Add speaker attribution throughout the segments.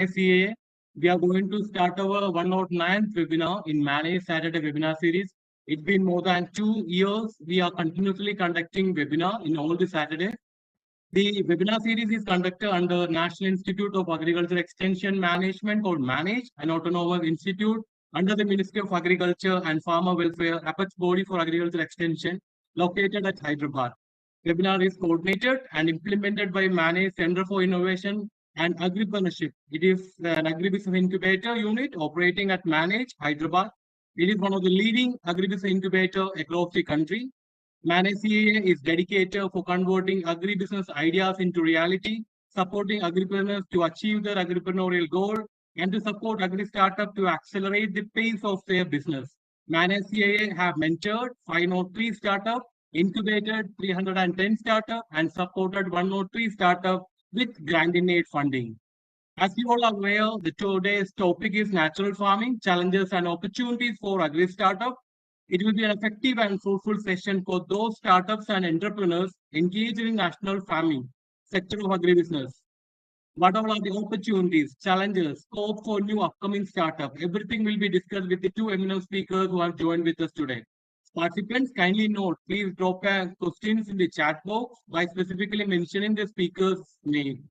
Speaker 1: CAA. We are going to start our 109th webinar in Manage Saturday webinar series. It's been more than 2 years. We are continuously conducting webinar in all the Saturdays. The webinar series is conducted under National Institute of Agriculture Extension Management called MANAGE, an autonomous institute under the Ministry of Agriculture and Farmer Welfare, apex body for agriculture extension, located at Hyderabad. Webinar is coordinated and implemented by MANAGE Center for Innovation and Agripreneurship. It is an Agribusiness Incubator unit operating at MANAGE, Hyderabad. It is one of the leading agribusiness incubator across the country. MANAGE CAA is dedicated for converting agribusiness ideas into reality, supporting agripreneurs to achieve their agripreneurial goal, and to support agri-startups to accelerate the pace of their business. MANAGE CAA have mentored 503 startups, incubated 310 startups, and supported 103 startups with grant in aid funding. As you all are aware, today's topic is natural farming, challenges and opportunities for agri-startups. It will be an effective and fruitful session for those startups and entrepreneurs engaged in national farming sector of agribusiness. What all are the opportunities, challenges, scope for new upcoming startup? Everything will be discussed with the two eminent speakers who have joined with us today. Participants, kindly note, please drop questions in the chat box by specifically mentioning the speaker's name.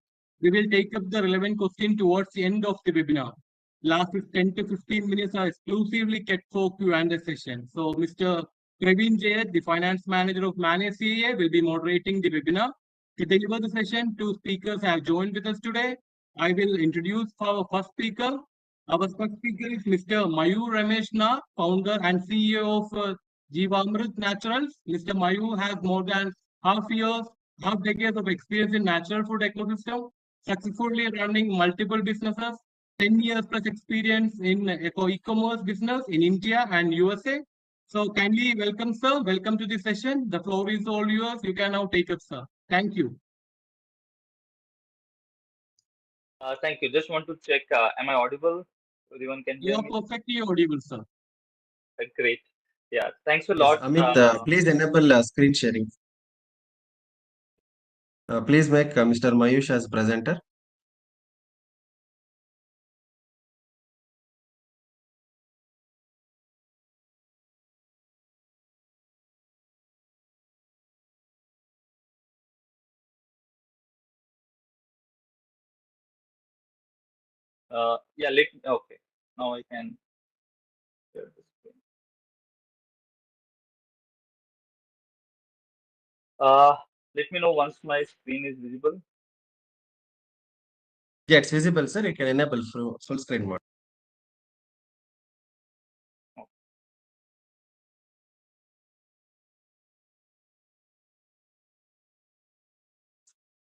Speaker 1: We will take up the relevant question towards the end of the webinar. Last 10 to 15 minutes are exclusively kept for Q&A session. So Mr. Praveen Jayat, the Finance Manager of MANAGE CAA, will be moderating the webinar. To deliver the session, two speakers have joined with us today. I will introduce our first speaker. Our first speaker is Mr. Mayur Ramesh Na, founder and CEO of Jeevamrit Naturals. Mr. Mayur has more than half decades of experience in natural food ecosystem, successfully running multiple businesses, 10 years plus experience in e-commerce business in India and USA. So kindly welcome, sir. Welcome to the session. The floor is all yours. You can now take up, sir. Thank you.
Speaker 2: Thank you. Just want to check, am I audible? Everyone can hear me?
Speaker 1: You are perfectly audible, sir.
Speaker 2: Great. Yeah, thanks a lot.
Speaker 3: Amit, please enable screen sharing. Please make Mr. Mayush as presenter.
Speaker 2: Yeah, okay. Now I can share the screen. Let me know once my screen is visible.
Speaker 3: Yeah, it's visible, sir. You can enable full screen mode.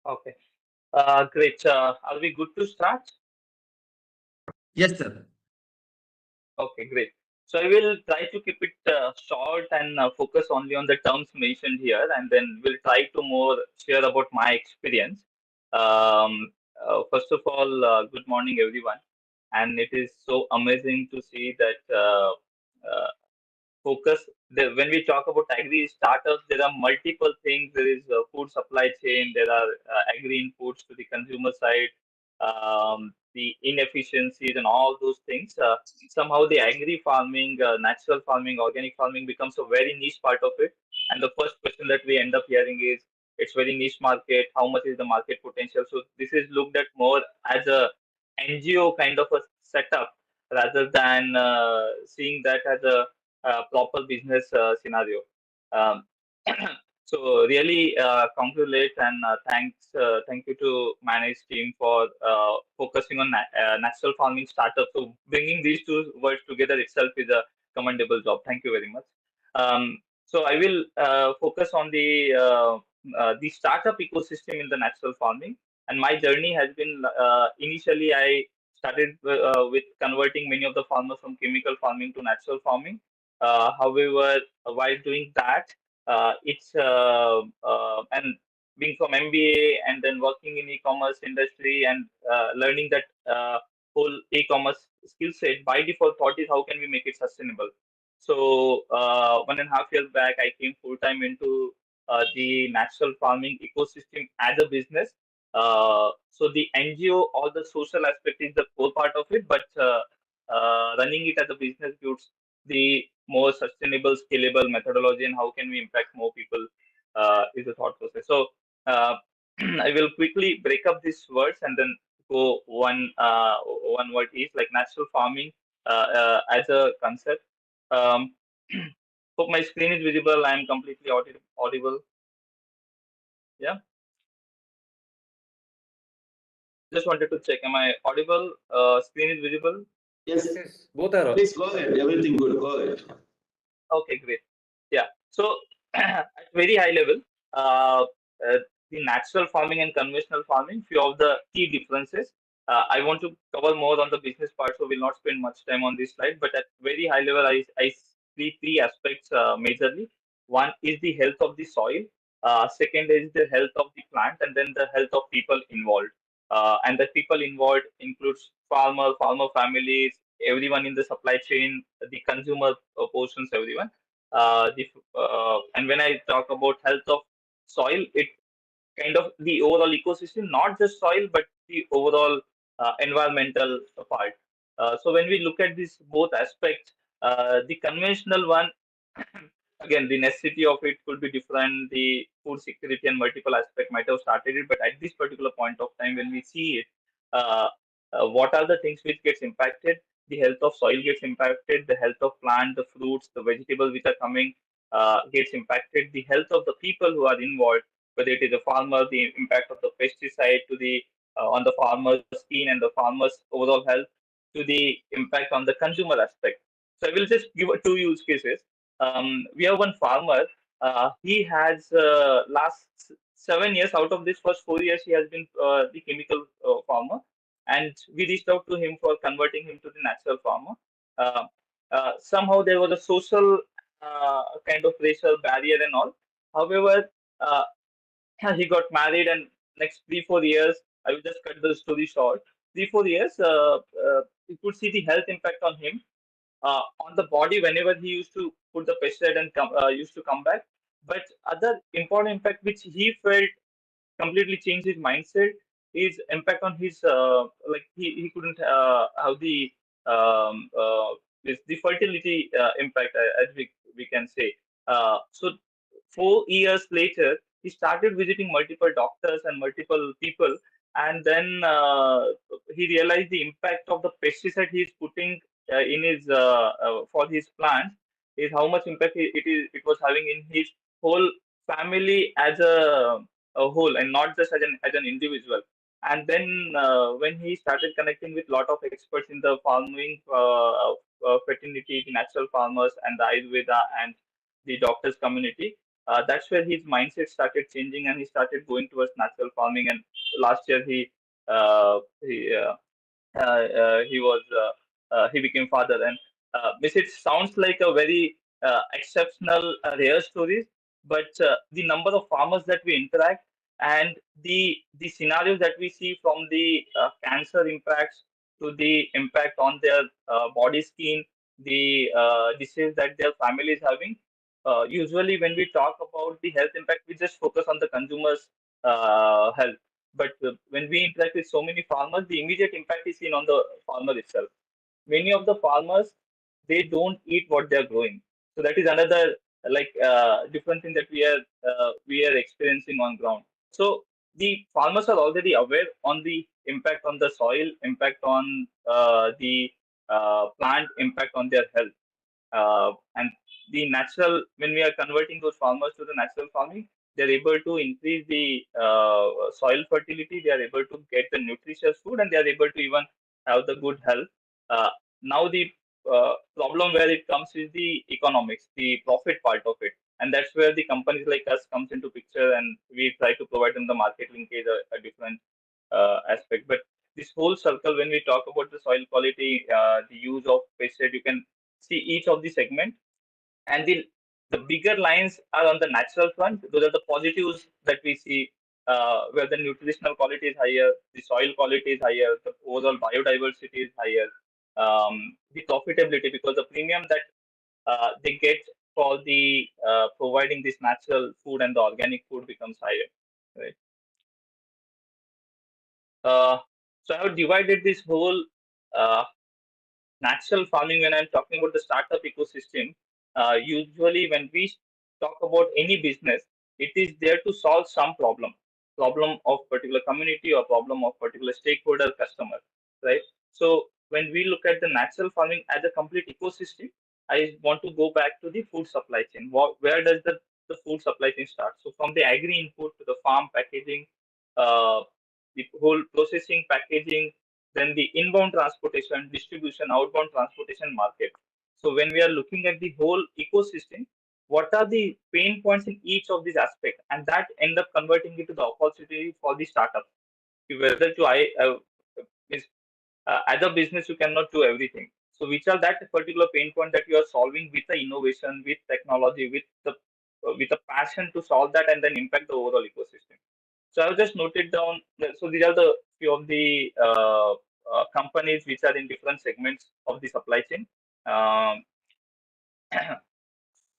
Speaker 2: Okay. Great. Are we good to start?
Speaker 3: Yes, sir.
Speaker 2: Okay, great. So I will try to keep it short and focus only on the terms mentioned here, and then we'll try to more share about my experience. First of all, good morning, everyone. And it is so amazing to see that focus. When we talk about agri startups, there are multiple things. There is food supply chain. There are agri inputs to the consumer side, the inefficiencies and all those things. Somehow the agri farming, natural farming, organic farming becomes a very niche part of it. And the first question that we end up hearing is, it's very niche market. How much is the market potential? So this is looked at more as a NGO kind of a setup rather than seeing that as a proper business scenario. Um, so really congratulate and thank you to Manage team for focusing on natural farming startups. So bringing these two words together itself is a commendable job. Thank you very much. So I will focus on the startup ecosystem in the natural farming. And my journey has been initially I started with converting many of the farmers from chemical farming to natural farming. However, while doing that, it's and being from MBA and then working in e-commerce industry and learning that whole e-commerce skill set, by default thought is how can we make it sustainable. So 1.5 years back, I came full time into the natural farming ecosystem as a business. So the NGO, all the social aspect is the core part of it, but running it as a business builds the more sustainable, scalable methodology, and how can we impact more people is the thought process. So I will quickly break up these words and then go one word is like natural farming as a concept. Um, hope my screen is visible. I am completely audible. Yeah. Just wanted to check. Am I audible? Screen is visible.
Speaker 4: Yes, both are
Speaker 5: Please go ahead. Everything good. Go ahead.
Speaker 2: Okay, great. Yeah. So at very high level, uh, the natural farming and conventional farming, few of the key differences. I want to cover more on the business part, so we'll not spend much time on this slide. But at very high level, I see three aspects majorly. One is the health of the soil. Second is the health of the plant, and then the health of people involved. And the people involved includes farmer families, everyone in the supply chain, the consumer portions, everyone. And when I talk about health of soil, it kind of the overall ecosystem, not just soil, but the overall environmental part. So when we look at these both aspects, the conventional one, again, the necessity of it could be different. The food security and multiple aspect might have started it, but at this particular point of time, when we see it, uh, what are the things which gets impacted? The health of soil gets impacted. The health of plant, the fruits, the vegetables which are coming gets impacted. The health of the people who are involved, whether it is a farmer, the impact of the pesticide to the on the farmer's skin and the farmer's overall health, to the impact on the consumer aspect. So I will just give two use cases. We have one farmer. He has last 7 years out of this first 4 years he has been the chemical farmer, and we reached out to him for converting him to the natural farmer. Uh, Somehow there was a social kind of racial barrier and all. However, uh, he got married, and next 3 4 years, I will just cut the story short. 3 4 years, you could see the health impact on him, on the body whenever he used to put the pesticide and used to come back. But other important impact which he felt completely changed his mindset is impact on his like he couldn't have the fertility impact, as we can say. So 4 years later he started visiting multiple doctors and multiple people, and then he realized the impact of the pesticide he is putting in his for his plants is how much impact it was having in his whole family as a whole, and not just as an individual. And then when he started connecting with lot of experts in the farming fraternity, the natural farmers and the Ayurveda and the doctors community, that's where his mindset started changing, and he started going towards natural farming. And last year he became father. And it sounds like a very exceptional rare stories, but the number of farmers that we interact, and the scenarios that we see, from the cancer impacts to the impact on their body skin, the disease that their family is having. Usually when we talk about the health impact, we just focus on the consumers health, but when we interact with so many farmers, the immediate impact is seen on the farmer itself. Many of the farmers, they don't eat what they're growing. So that is another different thing that we are experiencing on ground. So the farmers are already aware on the impact on the soil, impact on the plant, impact on their health. And the natural, when we are converting those farmers to the natural farming, they're able to increase the soil fertility, they are able to get the nutritious food, and they are able to even have the good health. Now the problem where it comes is the economics, the profit part of it, and that's where the companies like us comes into picture, and we try to provide them the market linkage, a different aspect. But this whole circle, when we talk about the soil quality, the use of pesticide, you can see each of the segment, and the bigger lines are on the natural front. Those are the positives that we see, where the nutritional quality is higher, the soil quality is higher, the overall biodiversity is higher, the profitability, because the premium that they get for the providing this natural food and the organic food becomes higher, right? So I have divided this whole uh, natural farming when I'm talking about the startup ecosystem. Usually, when we talk about any business, it is there to solve some problem of particular community or problem of particular stakeholder customer, right? So when we look at the natural farming as a complete ecosystem, I want to go back to the food supply chain. Where does the food supply chain start? So from the agri input to the farm packaging, uh, the whole processing, packaging, then the inbound transportation, distribution, outbound transportation market. So when we are looking at the whole ecosystem, what are the pain points in each of these aspects, and that end up converting it to the opportunity for the startup. Whether to is as a business you cannot do everything. So which are that particular pain point that you are solving with the innovation, with technology, with a passion to solve that and then impact the overall ecosystem. So I've just noted down. So these are the few of the companies which are in different segments of the supply chain. Um,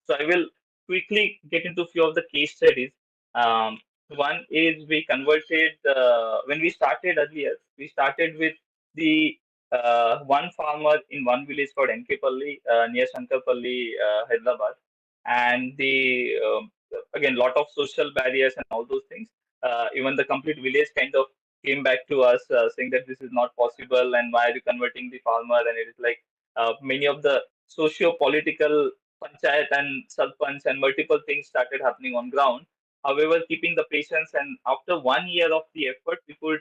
Speaker 2: so I will quickly get into a few of the case studies. Um, One is we converted when we started earlier. We started with the one farmer in one village called Enkepalli near Shankarpalli, Hyderabad, and the again lot of social barriers and all those things. Even the complete village kind of came back to us saying that this is not possible and why are you converting the farmer? And it is like many of the socio-political panchayat and sarpanch and multiple things started happening on ground. However, keeping the patience, and after 1 year of the effort, we could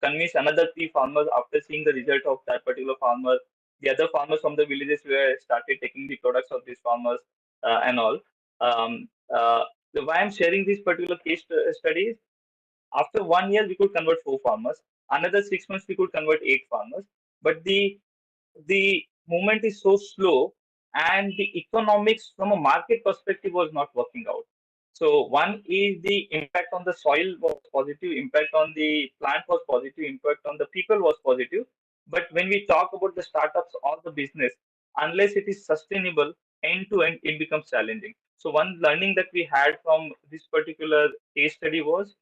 Speaker 2: convince another three farmers after seeing the result of that particular farmer. The other farmers from the villages were started taking the products of these farmers and all. Um, uh, why I'm sharing this particular case study is after 1 year we could convert four farmers. Another 6 months we could convert eight farmers. But the movement is so slow and the economics from a market perspective was not working out. So one is the impact on the soil was positive, impact on the plant was positive, impact on the people was positive. But when we talk about the startups or the business, unless it is sustainable end to end, it becomes challenging. So one learning that we had from this particular case study was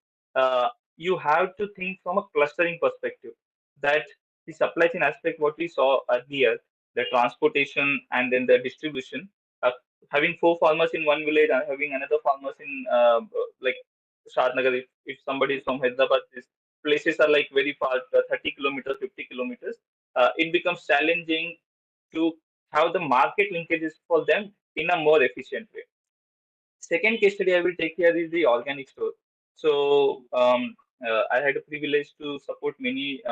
Speaker 2: you have to think from a clustering perspective, that the supply chain aspect, what we saw earlier, the transportation and then the distribution, uh, having four farmers in one village and having another farmers in like Shadnagar, if somebody is from Hyderabad, these places are like very far, 30 kilometers, 50 kilometers. It becomes challenging to have the market linkages for them in a more efficient way. Second case study I will take here is the organic store. So I had a privilege to support many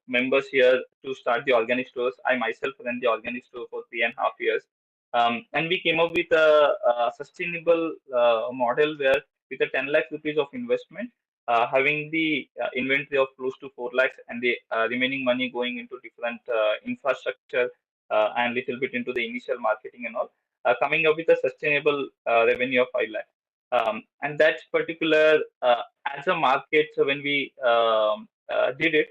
Speaker 2: members here to start the organic stores. I myself ran the organic store for 3.5 years. And we came up with a sustainable model where with a 10 lakh rupees of investment, having the inventory of close to 4 lakhs and the remaining money going into different infrastructure and little bit into the initial marketing and all, coming up with a sustainable revenue of 5 lakh. And that particular as a market, so when we did it,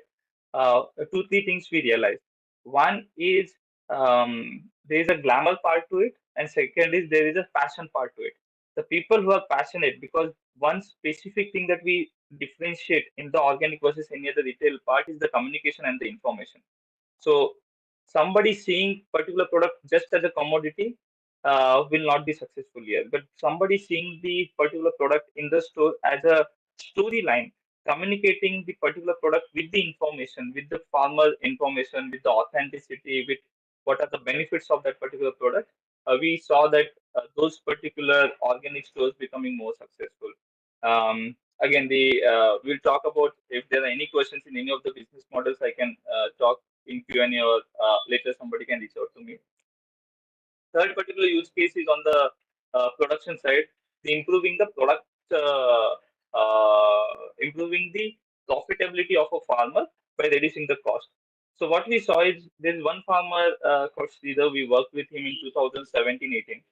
Speaker 2: two, three things we realized. One is there is a glamour part to it, and second is there is a passion part to it. The people who are passionate, because one specific thing that we differentiate in the organic versus any other retail part is the communication and the information. So somebody seeing particular product just as a commodity will not be successful here. But somebody seeing the particular product in the store as a storyline, communicating the particular product with the information, with the farmer information, with the authenticity, with what are the benefits of that particular product, we saw that those particular organic stores becoming more successful. Again, the we'll talk about if there are any questions in any of the business models. I can talk in Q&A or later somebody can reach out to me. Third particular use case is on the production side, the improving the product, improving the profitability of a farmer by reducing the cost. So what we saw is there is one farmer called Sridhar. We worked with him in 2017-18.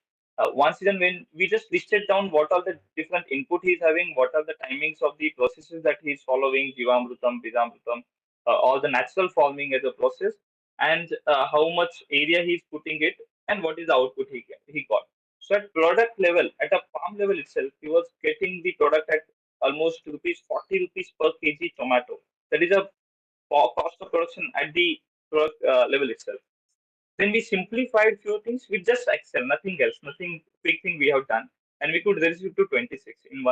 Speaker 2: One season when we just listed down what are the different input he's having, what are the timings of the processes that he's following, Jivamrutam, Bijamrutam, all the natural farming as a process, and how much area he's putting it, and what is the output he got. So at product level, at a farm level itself, he was getting the product at almost rupees 40 rupees per kg tomato. That is a cost of production at the product level itself. Then we simplified few things with just Excel, nothing else, nothing big thing we have done, and we could reduce it to 26 in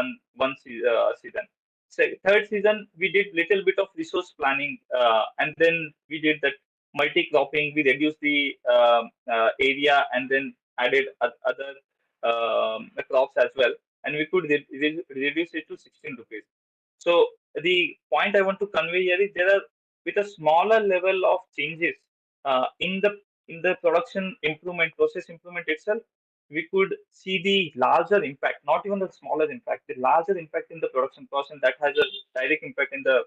Speaker 2: season. So third season we did little bit of resource planning, and then we did that multi-cropping. We reduced the area and then added other crops as well, and we could reduce it to 16 rupees. So the point I want to convey here is there are with a smaller level of changes in the production improvement process improvement itself, we could see the larger impact, not even the smaller impact, the larger impact in the production cost, and that has a direct impact in the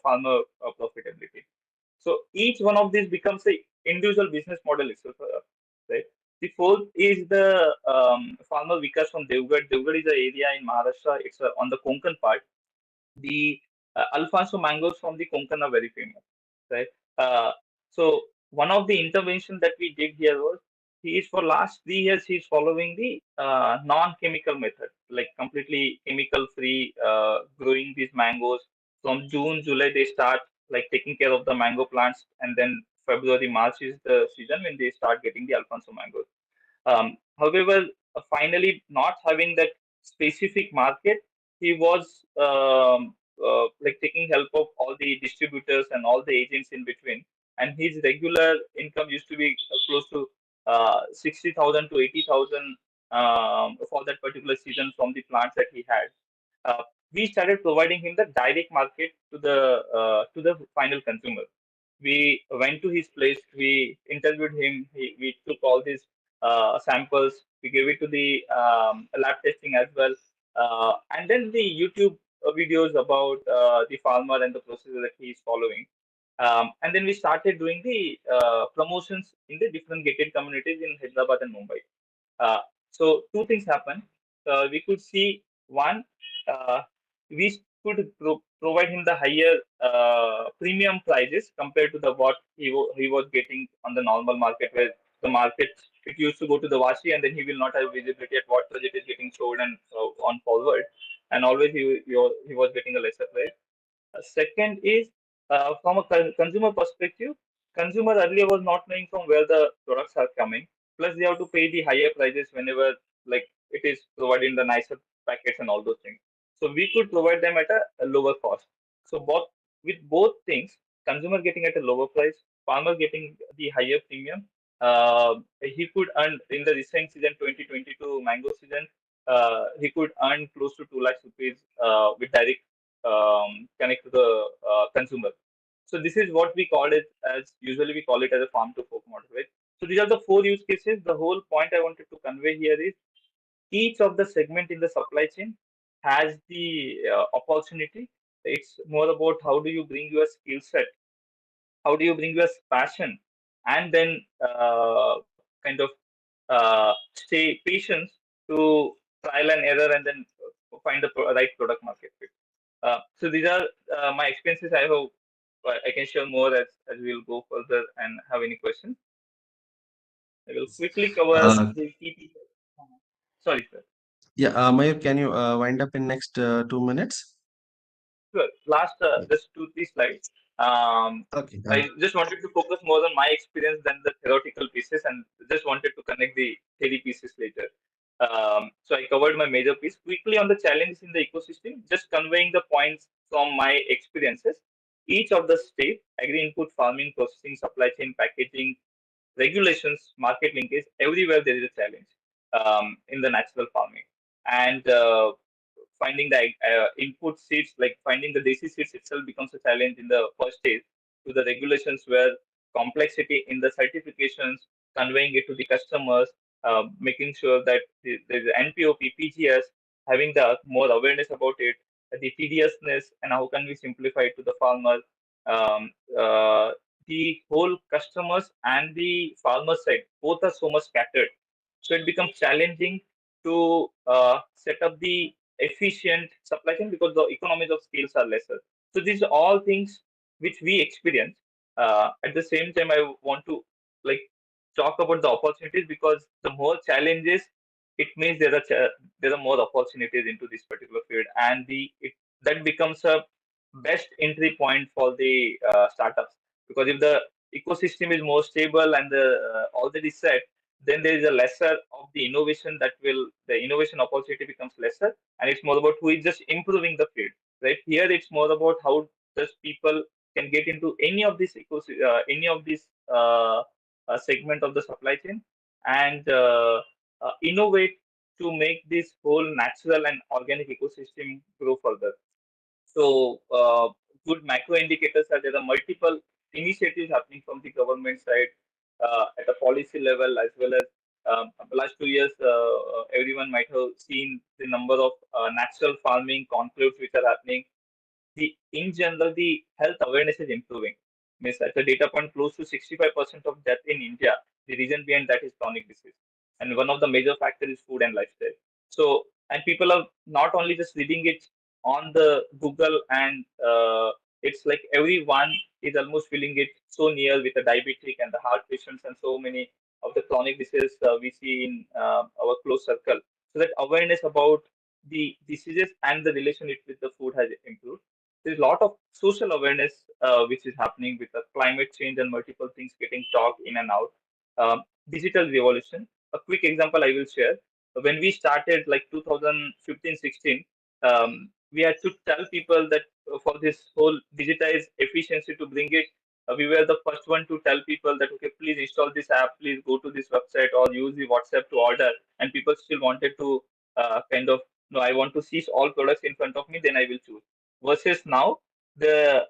Speaker 2: farmer profitability. So each one of these becomes a individual business model itself, right? The fourth is the farmer Vikas from Devgarh. Devgarh is an area in Maharashtra. It's on the Konkan part. The Alfonso mangoes from the Konkan are very famous, right? So one of the interventions that we did here was he is for last 3 years he's following the non-chemical method, like completely chemical-free growing these mangoes. From June, July they start like taking care of the mango plants, and then February, March is the season when they start getting the Alfonso mangoes. However, finally, not having that specific market, he was like taking help of all the distributors and all the agents in between. And his regular income used to be close to 60,000 to 80,000 for that particular season from the plants that he had. We started providing him the direct market to the final consumer. We went to his place, we interviewed him, we took all these samples, we gave it to the lab testing as well, and then the YouTube videos about the farmer and the process that he is following. And then we started doing the promotions in the different gated communities in Hyderabad and Mumbai. So two things happened. We could see one, we could provide him the higher premium prices compared to the what he was getting on the normal market, where the market it used to go to the Vashi and then he will not have visibility at what price it is getting sold and on forward, and always he was getting a lesser price. Second is from a consumer perspective, consumer earlier was not knowing from where the products are coming. Plus, they have to pay the higher prices whenever like it is provided in the nicer packets and all those things. So we could provide them at a lower cost. So both things, consumer getting at a lower price, farmer getting the higher premium. He could earn in the recent season 2022 mango season. He could earn close to 2 lakhs rupees with direct connect to the consumer. So this is what we call it as, usually we call it as a farm to fork model, right? So these are the 4 use cases. The whole point I wanted to convey here is each of the segment in the supply chain has the opportunity. It's more about how do you bring your skill set, how do you bring your passion, and then kind of stay patient to trial and error and then find the right product market fit. So these are my experiences. I hope I can share more as we'll go further and have any questions. I will quickly cover the key pieces. Sorry, sir.
Speaker 3: Yeah, Mayur, can you wind up in next 2 minutes?
Speaker 2: Sure. Last just 2-3 slides.
Speaker 3: Okay.
Speaker 2: I just wanted to focus more on my experience than the theoretical pieces, and just wanted to connect the theory pieces later. So I covered my major piece quickly on the challenges in the ecosystem, just conveying the points from my experiences. Each of the state, agri-input, farming, processing, supply chain, packaging, regulations, market linkage, everywhere there is a challenge in the natural farming. And finding the input seeds, like finding the desi seeds itself becomes a challenge in the first stage, to the regulations where complexity in the certifications, conveying it to the customers, making sure that there's NPOP, PGS, having the more awareness about it, the tediousness, and how can we simplify it to the farmer. Um, uh, the whole customers and the farmer side both are so much scattered, so it becomes challenging to set up the efficient supply chain because the economies of scales are lesser. So these are all things which we experience. At the same time, I want to like talk about the opportunities, because the more challenges, it means there are more opportunities into this particular field, and it that becomes a best entry point for the startups. Because if the ecosystem is more stable and the already set, then there is a lesser of the innovation the innovation opportunity becomes lesser, and it's more about who is just improving the field, right? Here it's more about how does people can get into any of this any of this segment of the supply chain and innovate to make this whole natural and organic ecosystem grow further. So, good macro indicators are there are multiple initiatives happening from the government side at a policy level as well as the last 2 years. Everyone might have seen the number of natural farming conclaves which are happening. In general, the health awareness is improving. Means at the data point, close to 65% of death in India. The reason behind that is chronic disease, and one of the major factors is food and lifestyle. So, and people are not only just reading it on the Google, and it's like everyone is almost feeling it so near with the diabetic and the heart patients and so many of the chronic diseases we see in our close circle. So that awareness about the diseases and the relation it with the food has improved. There's a lot of social awareness which is happening with the climate change and multiple things getting talked in and out. Digital revolution. A quick example I will share. When we started like 2015-16, we had to tell people that for this whole digitized efficiency to bring it, we were the first one to tell people that okay, please install this app, please go to this website or use the WhatsApp to order. And people still wanted to kind of no, I want to seize all products in front of me, then I will choose. Versus now, the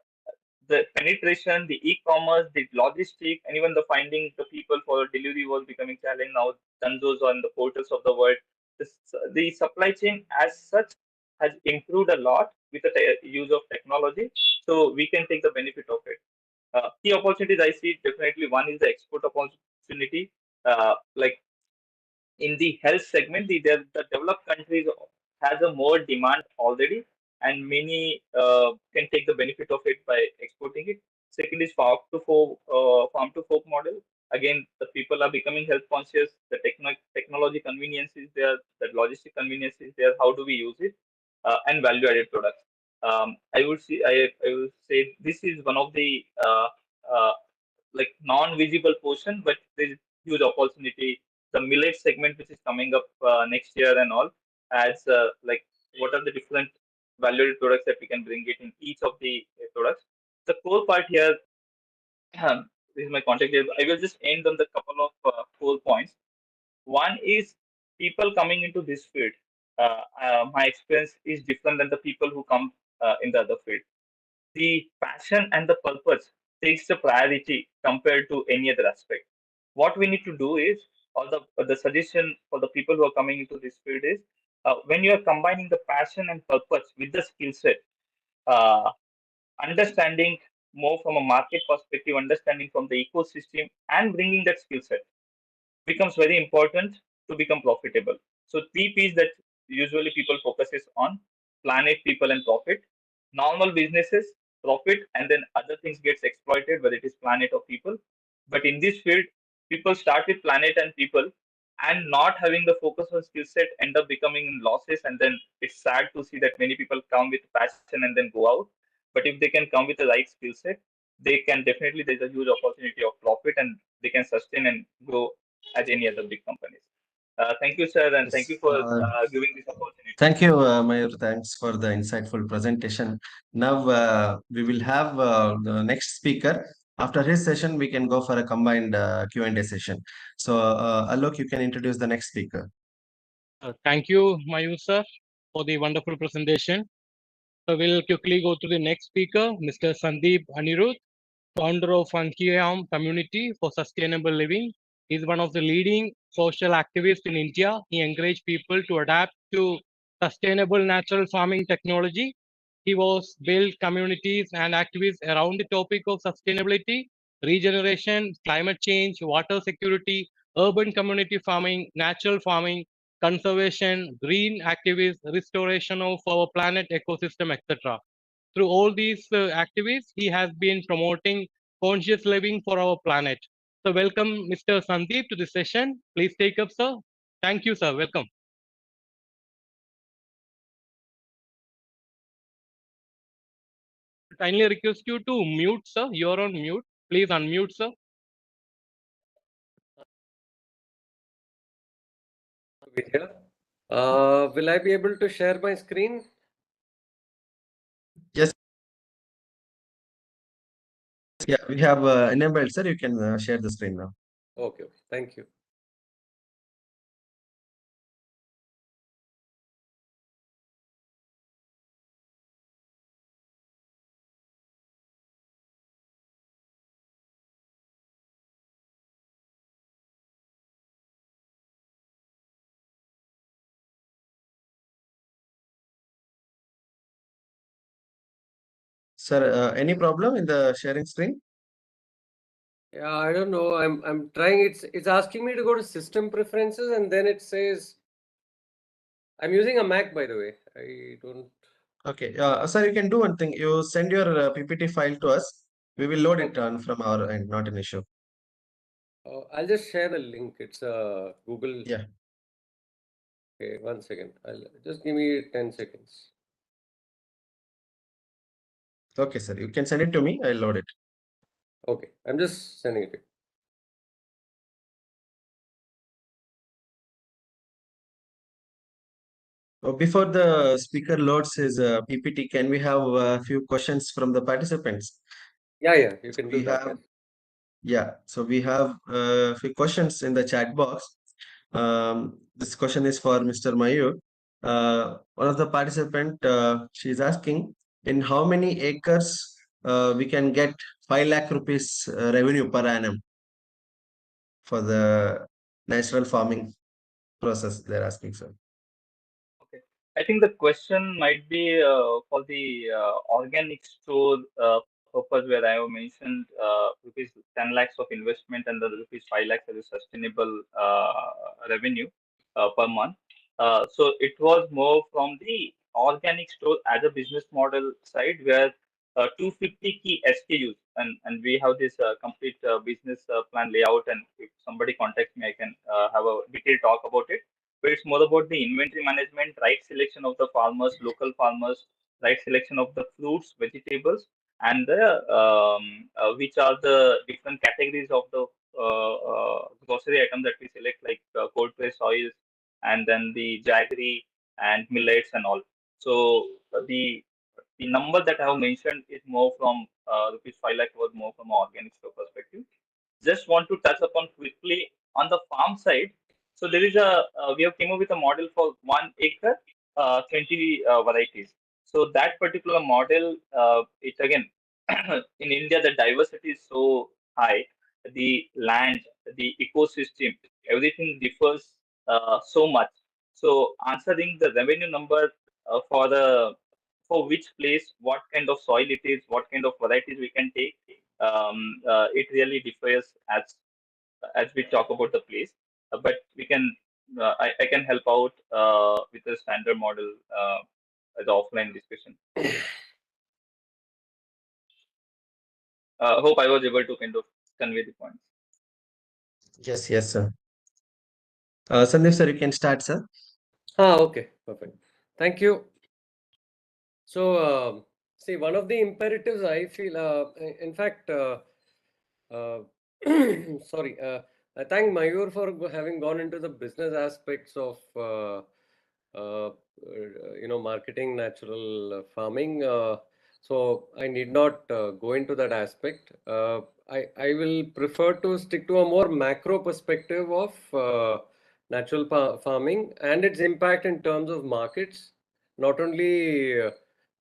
Speaker 2: the penetration, the e-commerce, the logistic, and even the finding the people for delivery was becoming challenge now. Danzos on the portals of the world. The supply chain as such has improved a lot with the use of technology, so we can take the benefit of it. Key opportunities I see definitely one is the export opportunity. Like in the health segment, the developed countries has a more demand already, and many can take the benefit of it by exporting it. Second is farm to fork model. Again, the people are becoming health conscious. The technology convenience is there. The logistic convenience is there. How do we use it? And value added products. I would say this is one of the like non-visible portion, but there is huge opportunity. The millet segment, which is coming up next year and all, as like what are the different valued products that we can bring it in each of the products. The core part here, this is my contact. I will just end on the couple of core points. One is people coming into this field. My experience is different than the people who come in the other field. The passion and the purpose takes the priority compared to any other aspect. What we need to do is, or the suggestion for the people who are coming into this field is, when you are combining the passion and purpose with the skill set, uh, understanding more from a market perspective, understanding from the ecosystem, and bringing that skill set becomes very important to become profitable. So three P's that usually people focuses on: planet, people, and profit. Normal businesses, profit, and then other things gets exploited, whether it is planet or people. But in this field, people start with planet and people, and not having the focus on skill set end up becoming in losses. And then it's sad to see that many people come with passion and then go out. But if they can come with the right skill set, they can definitely, there's a huge opportunity of profit, and they can sustain and grow as any other big companies. Thank you, sir, and thank
Speaker 3: Yes.
Speaker 2: you for giving this opportunity.
Speaker 3: Thank you, Mayur. Thanks for the insightful presentation. Now we will have the next speaker. After his session, we can go for a combined Q&A session. So, Alok, you can introduce the next speaker.
Speaker 1: Thank you, Mayur sir, for the wonderful presentation. So we'll quickly go to the next speaker, Mr. Sandeep Anirudh, founder of Funkiam Community for Sustainable Living. He's one of the leading social activists in India. He encouraged people to adapt to sustainable natural farming technology. He was built communities and activists around the topic of sustainability, regeneration, climate change, water security, urban community farming, natural farming, conservation, green activists, restoration of our planet ecosystem, etc. Through all these activities, he has been promoting conscious living for our planet. So welcome, Mr. Sandeep, to the session. Please take up, sir. Thank you, sir. Welcome.
Speaker 6: Kindly request you to mute, sir. You're on mute. Please unmute, sir.
Speaker 4: Here. Will I be able to share my screen?
Speaker 3: Yes. Yeah, we have enabled, sir. You can share the screen now.
Speaker 4: Okay, thank you.
Speaker 3: Sir, any problem in the sharing screen?
Speaker 4: Yeah, I don't know. I'm trying. It's asking me to go to system preferences, and then it says I'm using a Mac, by the way. I don't.
Speaker 3: Okay, sir, you can do one thing. You send your PPT file to us. We will load it on from our end, not an issue.
Speaker 4: I'll just share the link. It's a Google.
Speaker 3: Yeah.
Speaker 4: Okay, 1 second. I'll just give me 10 seconds.
Speaker 3: Okay, sir. You can send it to me. I'll load it.
Speaker 4: Okay, I'm just sending it.
Speaker 3: Before the speaker loads his PPT, can we have a few questions from the participants?
Speaker 4: Yeah, you can do
Speaker 3: We
Speaker 4: that.
Speaker 3: have, yeah. So we have a few questions in the chat box. This question is for Mr. Mayur. One of the participant, she's asking, in how many acres we can get 5 lakh rupees revenue per annum for the natural farming process? They're asking, sir.
Speaker 2: Okay. I think the question might be for the organic store purpose, where I have mentioned rupees 10 lakhs of investment and the rupees 5 lakhs as a sustainable revenue per month. So it was more from the organic store as a business model side, where 250 key SKUs, and we have this complete business plan layout. And if somebody contacts me, I can have a detailed talk about it. But it's more about the inventory management, right selection of the farmers, local farmers, right selection of the fruits, vegetables, and the which are the different categories of the grocery item that we select, like cold pressed oils, and then the jaggery and millets and all. So the number that I have mentioned is more from rupees 5 lakh, was more from an organic store perspective. Just want to touch upon quickly on the farm side. So there is we have came up with a model for 1 acre, 20 varieties. So that particular model, it again, in India, the diversity is so high. The land, the ecosystem, everything differs so much. So answering the revenue number for which place, what kind of soil it is, what kind of varieties we can take, it really differs as we talk about the place. But we can, I can help out with the standard model as offline discussion. Hope I was able to kind of convey the points.
Speaker 3: Yes, sir. Sandeep, sir, you can start, sir.
Speaker 4: Okay, perfect. Thank you. So, see, one of the imperatives I feel, in fact, sorry, I thank Mayur for having gone into the business aspects of, marketing natural farming. So I need not go into that aspect. I will prefer to stick to a more macro perspective of natural farming and its impact in terms of markets, not only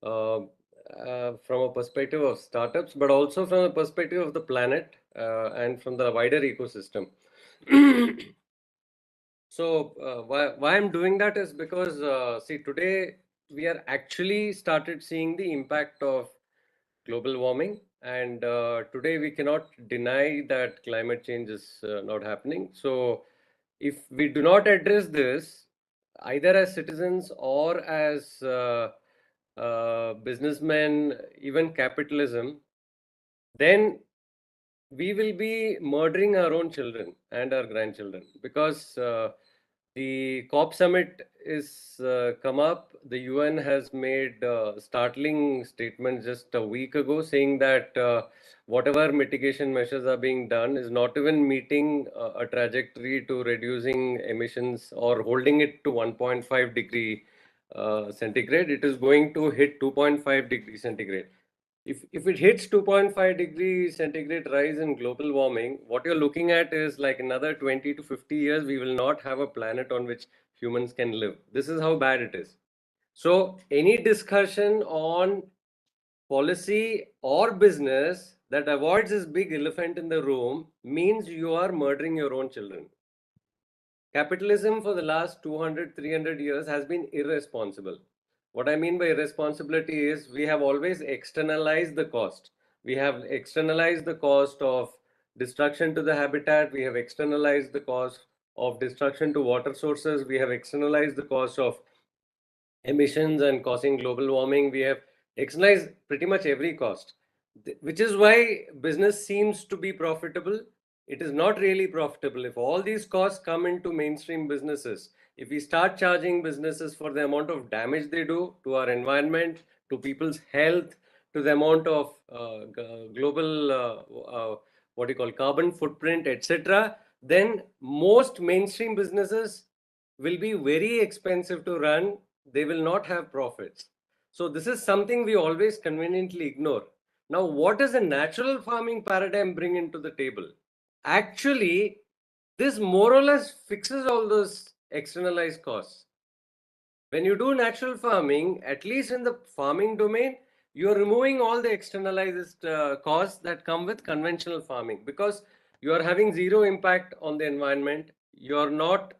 Speaker 4: from a perspective of startups, but also from a perspective of the planet and from the wider ecosystem. So why I'm doing that is because see, today we are actually started seeing the impact of global warming, and today we cannot deny that climate change is not happening. So if we do not address this, either as citizens or as businessmen, even capitalism, then we will be murdering our own children and our grandchildren, because The COP summit is come up. The UN has made startling statements just a week ago saying that whatever mitigation measures are being done is not even meeting a trajectory to reducing emissions or holding it to 1.5 degree centigrade. It is going to hit 2.5 degree centigrade. If it hits 2.5 degree centigrade rise in global warming, what you're looking at is like another 20 to 50 years, we will not have a planet on which humans can live. This is how bad it is. So any discussion on policy or business that avoids this big elephant in the room means you are murdering your own children. Capitalism for the last 200, 300 years has been irresponsible. What I mean by irresponsibility is we have always externalized the cost. We have externalized the cost of destruction to the habitat. We have externalized the cost of destruction to water sources. We have externalized the cost of emissions and causing global warming. We have externalized pretty much every cost, which is why business seems to be profitable. It is not really profitable. If all these costs come into mainstream businesses, if we start charging businesses for the amount of damage they do to our environment, to people's health, to the amount of global, what do you call, carbon footprint, etc., then most mainstream businesses will be very expensive to run. They will not have profits. So this is something we always conveniently ignore. Now, what does a natural farming paradigm bring into the table? Actually, this more or less fixes all those externalized costs. When you do natural farming, at least in the farming domain, you're removing all the externalized costs that come with conventional farming, because you are having zero impact on the environment. You're not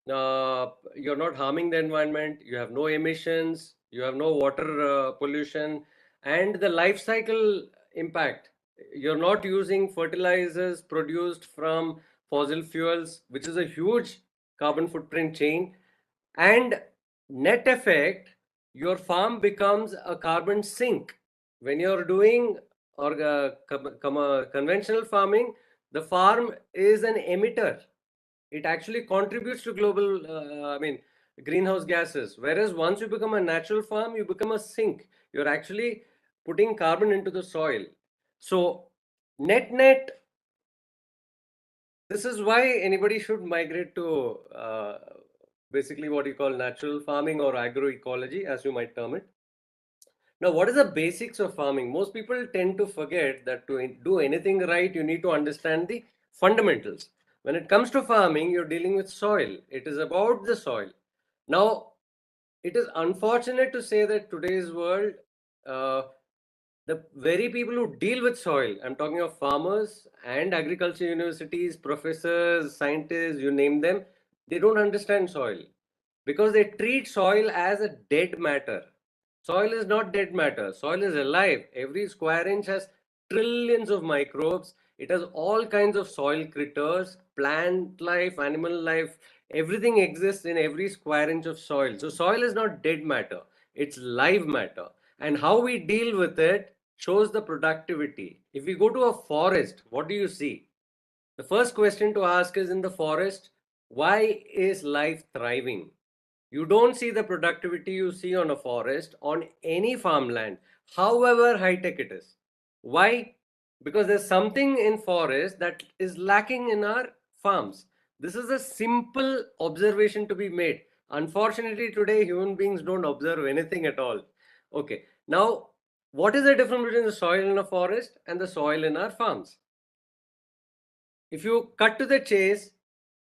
Speaker 4: harming the environment. You have no emissions. You have no water pollution, and the life cycle impact. You're not using fertilizers produced from fossil fuels, which is a huge carbon footprint chain. And net effect, your farm becomes a carbon sink. When you're doing conventional farming, the farm is an emitter. It actually contributes to global, greenhouse gases. Whereas once you become a natural farm, you become a sink. You're actually putting carbon into the soil. So net, this is why anybody should migrate to basically what you call natural farming or agroecology, as you might term it. Now, what is the basics of farming? Most people tend to forget that to do anything right, you need to understand the fundamentals. When it comes to farming, you're dealing with soil. It is about the soil. Now, it is unfortunate to say that today's world, the very people who deal with soil, I'm talking of farmers and agriculture universities, professors, scientists, you name them, they don't understand soil because they treat soil as a dead matter. Soil is not dead matter. Soil is alive. Every square inch has trillions of microbes. It has all kinds of soil critters, plant life, animal life. Everything exists in every square inch of soil. So soil is not dead matter. It's live matter. And how we deal with it shows the productivity. If we go to a forest, what do you see? The first question to ask is, in the forest, why is life thriving? You don't see the productivity you see on a forest, on any farmland, however high-tech it is. Why? Because there's something in forest that is lacking in our farms. This is a simple observation to be made. Unfortunately, today human beings don't observe anything at all. Okay, now what is the difference between the soil in a forest and the soil in our farms? If you cut to the chase,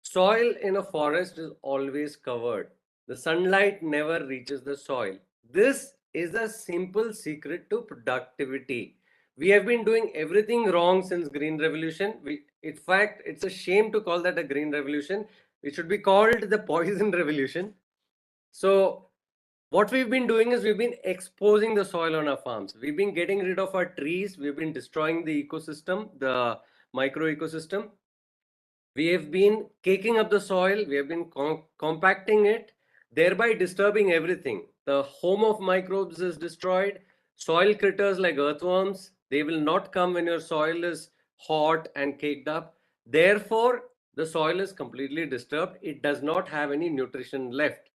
Speaker 4: soil in a forest is always covered. The sunlight never reaches the soil. This is a simple secret to productivity. We have been doing everything wrong since Green Revolution. In fact, it's a shame to call that a Green Revolution. It should be called the Poison Revolution. So what we've been doing is we've been exposing the soil on our farms. We've been getting rid of our trees. We've been destroying the ecosystem, the micro ecosystem. We have been caking up the soil. We have been compacting it, thereby disturbing everything. The home of microbes is destroyed. Soil critters like earthworms, they will not come when your soil is hot and caked up. Therefore, the soil is completely disturbed. It does not have any nutrition left,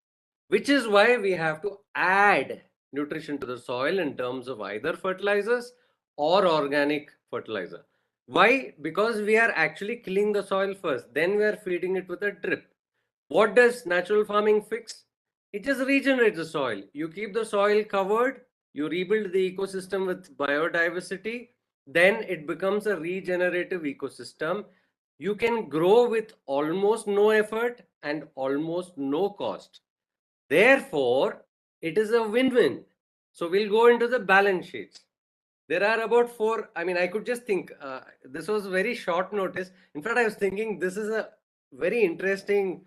Speaker 4: which is why we have to add nutrition to the soil in terms of either fertilizers or organic fertilizer. Why? Because we are actually killing the soil first, then we are feeding it with a drip. What does natural farming fix? It just regenerates the soil. You keep the soil covered, you rebuild the ecosystem with biodiversity, then it becomes a regenerative ecosystem. You can grow with almost no effort and almost no cost. Therefore, it is a win-win. So we'll go into the balance sheets. There are about four. I mean, I could just think this was very short notice. In fact, I was thinking this is a very interesting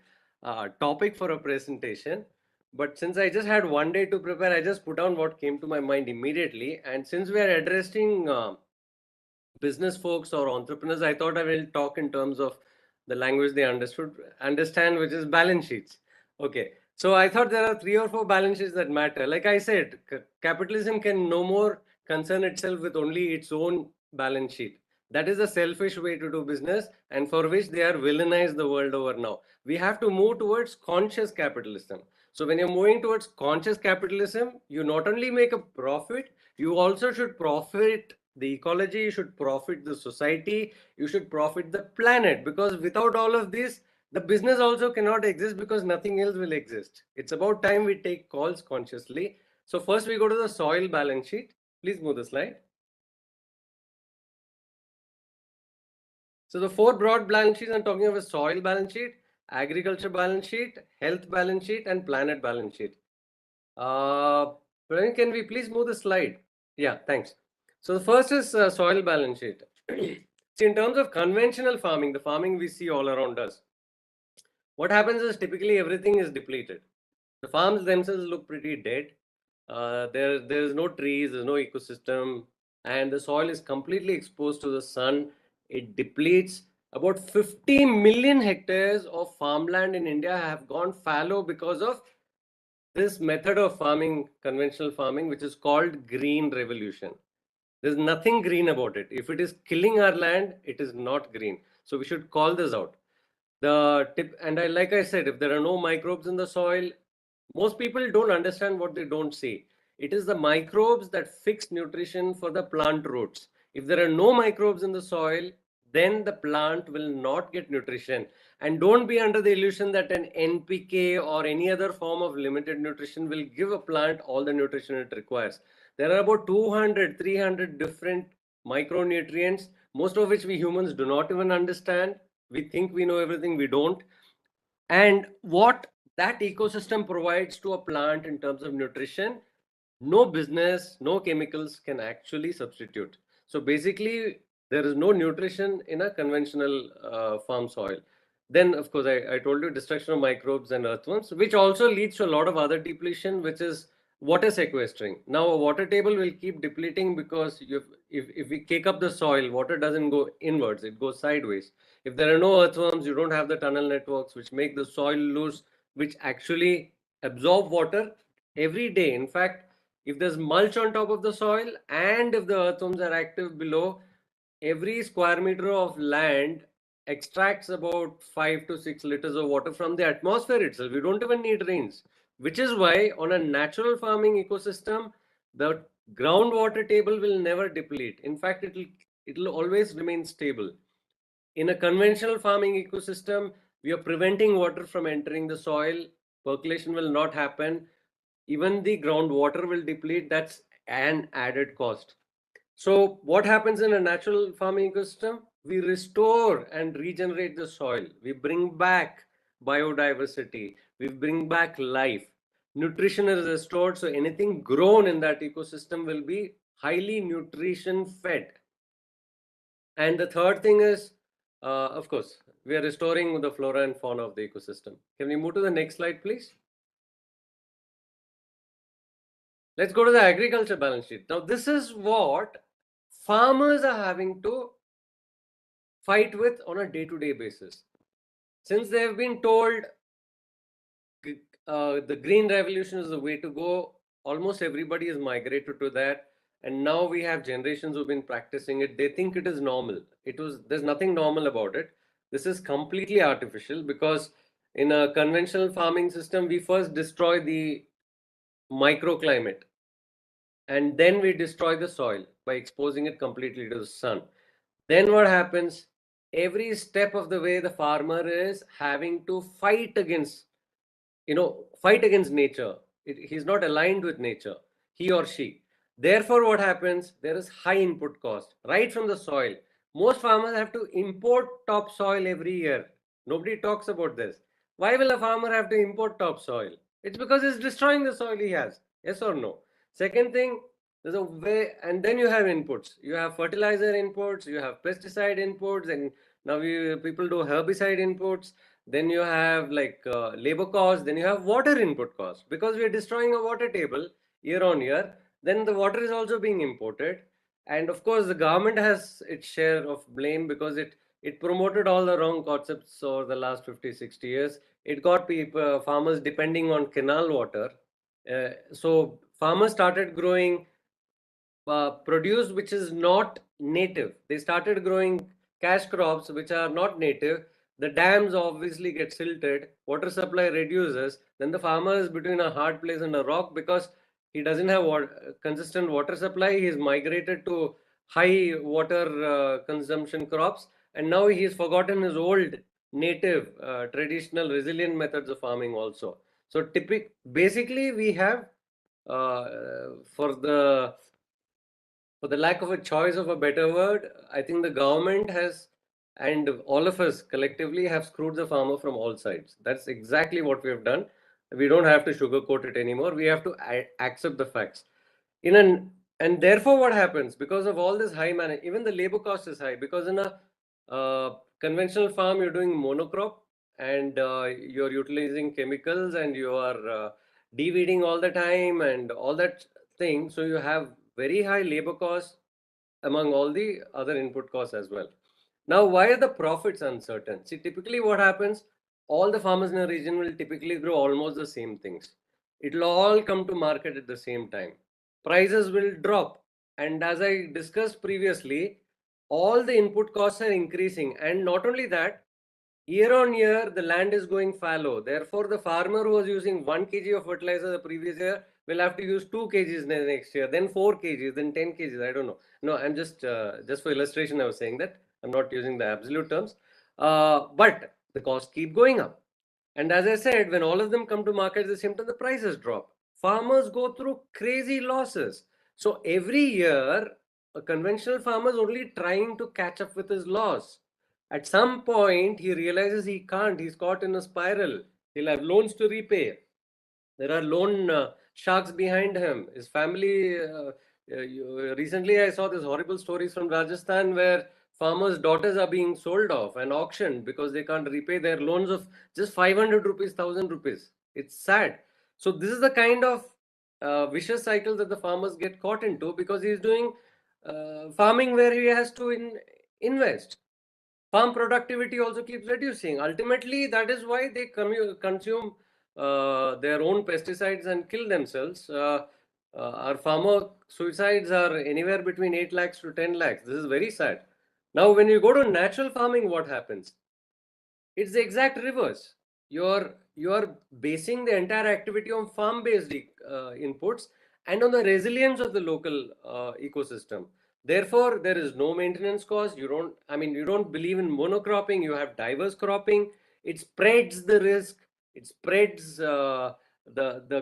Speaker 4: topic for a presentation. But since I just had one day to prepare, I just put down what came to my mind immediately. And since we are addressing business folks or entrepreneurs, I thought I will talk in terms of the language they understand, which is balance sheets. Okay. So I thought there are 3 or 4 balance sheets that matter. Like I said, capitalism can no more concern itself with only its own balance sheet. That is a selfish way to do business, and for which they are villainized the world over now. We have to move towards conscious capitalism. So when you're moving towards conscious capitalism, you not only make a profit, you also should profit the ecology, you should profit the society, you should profit the planet, because without all of this, the business also cannot exist, because nothing else will exist. It's about time we take calls consciously. So first we go to the soil balance sheet. Please move the slide. So the 4 broad balance sheets I'm talking of is soil balance sheet, agriculture balance sheet, health balance sheet, and planet balance sheet. Praveen, can we please move the slide? Yeah, thanks. So the first is soil balance sheet. See, in terms of conventional farming, the farming we see all around us, what happens is typically everything is depleted. The farms themselves look pretty dead. There's no trees, there's no ecosystem, and the soil is completely exposed to the sun. It depletes. About 50 million hectares of farmland in India have gone fallow because of this method of farming, conventional farming, which is called green revolution. There's nothing green about it. If it is killing our land, it is not green. So we should call this out. The tip, and like I said, if there are no microbes in the soil, most people don't understand what they don't see. It is the microbes that fix nutrition for the plant roots. If there are no microbes in the soil, then the plant will not get nutrition. And don't be under the illusion that an NPK or any other form of limited nutrition will give a plant all the nutrition it requires. There are about 200, 300 different micronutrients, most of which we humans do not even understand. We think we know everything, we don't. And what that ecosystem provides to a plant in terms of nutrition, no business, no chemicals can actually substitute. So basically, there is no nutrition in a conventional farm soil. Then, of course, I told you destruction of microbes and earthworms, which also leads to a lot of other depletion, which is water sequestering. Now, a water table will keep depleting because if we kick up the soil, water doesn't go inwards, it goes sideways. If there are no earthworms, you don't have the tunnel networks, which make the soil loose, which actually absorb water every day. In fact, if there's mulch on top of the soil and if the earthworms are active below, every square meter of land extracts about 5 to 6 liters of water from the atmosphere itself. We don't even need rains, which is why on a natural farming ecosystem, the groundwater table will never deplete. In fact, it'll always remain stable. In a conventional farming ecosystem, we are preventing water from entering the soil. Percolation will not happen. Even the groundwater will deplete. That's an added cost. So what happens in a natural farming ecosystem? We restore and regenerate the soil. We bring back biodiversity. We bring back life. Nutrition is restored, so anything grown in that ecosystem will be highly nutrition fed. And the third thing is, of course, we are restoring the flora and fauna of the ecosystem. Can we move to the next slide, please? Let's go to the agriculture balance sheet. Now, this is what farmers are having to fight with on a day-to-day basis. Since they have been told the green revolution is the way to go, almost everybody has migrated to that. And now we have generations who've been practicing it. They think it is normal. There's nothing normal about it. This is completely artificial, because in a conventional farming system, we first destroy the microclimate and then we destroy the soil by exposing it completely to the sun. Then what happens? Every step of the way, the farmer is having to fight against nature. He's not aligned with nature, he or she. Therefore, what happens? There is high input cost right from the soil. Most farmers have to import topsoil every year. Nobody talks about this. Why will a farmer have to import topsoil? It's because it's destroying the soil he has. Yes or no? Second thing, there's a way, and then you have inputs. You have fertilizer inputs, you have pesticide inputs, and now people do herbicide inputs. Then you have like labor costs, then you have water input costs, because we are destroying a water table year on year. Then the water is also being imported, and of course the government has its share of blame, because it promoted all the wrong concepts over the last 50-60 years. It got people, farmers depending on canal water. So farmers started growing produce which is not native. They started growing cash crops which are not native. The dams obviously get silted, water supply reduces, then the farmer is between a hard place and a rock, because he doesn't have consistent water supply. He's migrated to high water consumption crops, and now he's forgotten his old native traditional resilient methods of farming also. So basically we have for the lack of a choice of a better word, I think the government has, and all of us collectively have screwed the farmer from all sides. That's exactly what we have done. We don't have to sugarcoat it anymore. We have to accept the facts. And therefore, what happens? Because of all this high even the labor cost is high, because in a conventional farm, you're doing monocrop, and you're utilizing chemicals, and you are de-weeding all the time and all that thing. So you have very high labor costs among all the other input costs as well. Now, why are the profits uncertain? See, typically what happens, all the farmers in a region will typically grow almost the same things. It will all come to market at the same time. Prices will drop. And as I discussed previously, all the input costs are increasing. And not only that, year on year, the land is going fallow. Therefore, the farmer who was using 1 kg of fertilizer the previous year will have to use 2 kgs next year, then 4 kgs, then 10 kgs. I don't know. No, I'm just for illustration, I was saying that. I'm not using the absolute terms. But the costs keep going up. And as I said, when all of them come to market at the same time, the prices drop. Farmers go through crazy losses. So every year, a conventional farmer is only trying to catch up with his loss. At some point, he realizes he can't. He's caught in a spiral. He'll have loans to repay. There are loan sharks behind him. His family. Recently, I saw this horrible stories from Rajasthan where farmers' daughters are being sold off and auctioned because they can't repay their loans of just 500 rupees, 1000 rupees. It's sad. So this is the kind of vicious cycle that the farmers get caught into, because he's doing farming where he has to invest. Farm productivity also keeps reducing. Ultimately, that is why they consume their own pesticides and kill themselves. Our farmer suicides are anywhere between 8 lakhs to 10 lakhs. This is very sad. Now, when you go to natural farming, what happens? It's the exact reverse. You're basing the entire activity on farm-based inputs and on the resilience of the local ecosystem. Therefore, there is no maintenance cost. You don't believe in monocropping. You have diverse cropping. It spreads the risk. It spreads the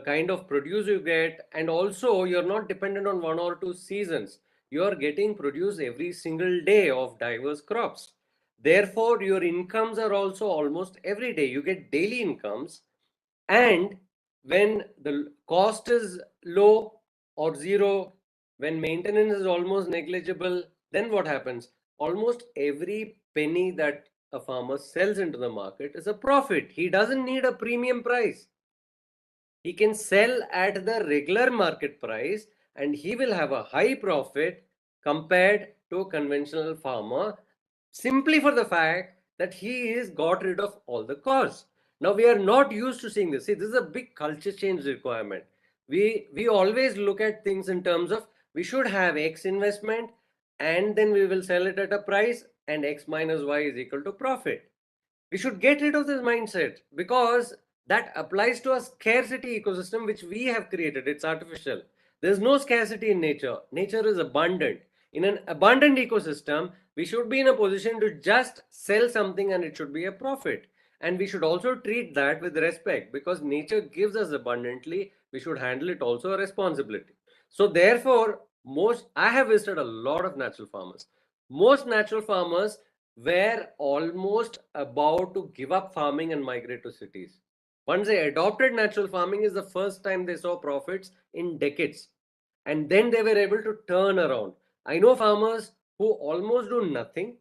Speaker 4: kind of produce you get, and also you're not dependent on 1 or 2 seasons. You're getting produce every single day of diverse crops. Therefore, your incomes are also almost every day. You get daily incomes, and when the cost is low or zero, when maintenance is almost negligible, then what happens? Almost every penny that a farmer sells into the market is a profit. He doesn't need a premium price. He can sell at the regular market price and he will have a high profit compared to a conventional farmer, simply for the fact that he is got rid of all the costs. Now we are not used to seeing this. See, this is a big culture change requirement. We always look at things in terms of we should have X investment and then we will sell it at a price and X minus Y is equal to profit. We should get rid of this mindset, because that applies to a scarcity ecosystem which we have created. It's artificial. There's no scarcity in nature. Nature is abundant. In an abundant ecosystem, we should be in a position to just sell something and it should be a profit. And we should also treat that with respect, because nature gives us abundantly. We should handle it also a responsibility. So therefore, I have visited a lot of natural farmers. Most natural farmers were almost about to give up farming and migrate to cities. Once they adopted natural farming, is the first time they saw profits in decades. And then they were able to turn around. I know farmers who almost do nothing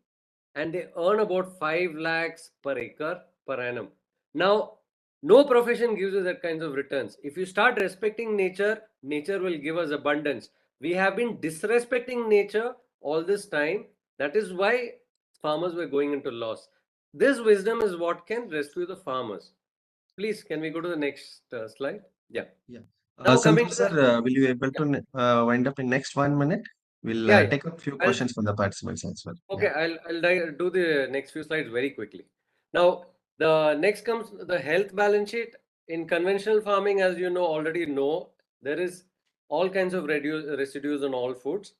Speaker 4: and they earn about 5 lakhs per acre per annum. Now, no profession gives you that kinds of returns. If you start respecting nature, nature will give us abundance. We have been disrespecting nature all this time. That is why farmers were going into loss. This wisdom is what can rescue the farmers. Please, can we go to the next slide? Yeah.
Speaker 3: Yeah.
Speaker 4: Now coming
Speaker 3: Santosh
Speaker 4: to
Speaker 3: sir,
Speaker 4: the,
Speaker 3: will you able to wind up in next 1 minute? We'll
Speaker 4: yeah, yeah.
Speaker 3: take a few
Speaker 4: I'll,
Speaker 3: questions from the participants as well.
Speaker 4: okay, I'll do the next few slides very quickly. Now, the next comes the health balance sheet. In conventional farming, as you already know, there is all kinds of residues on all foods.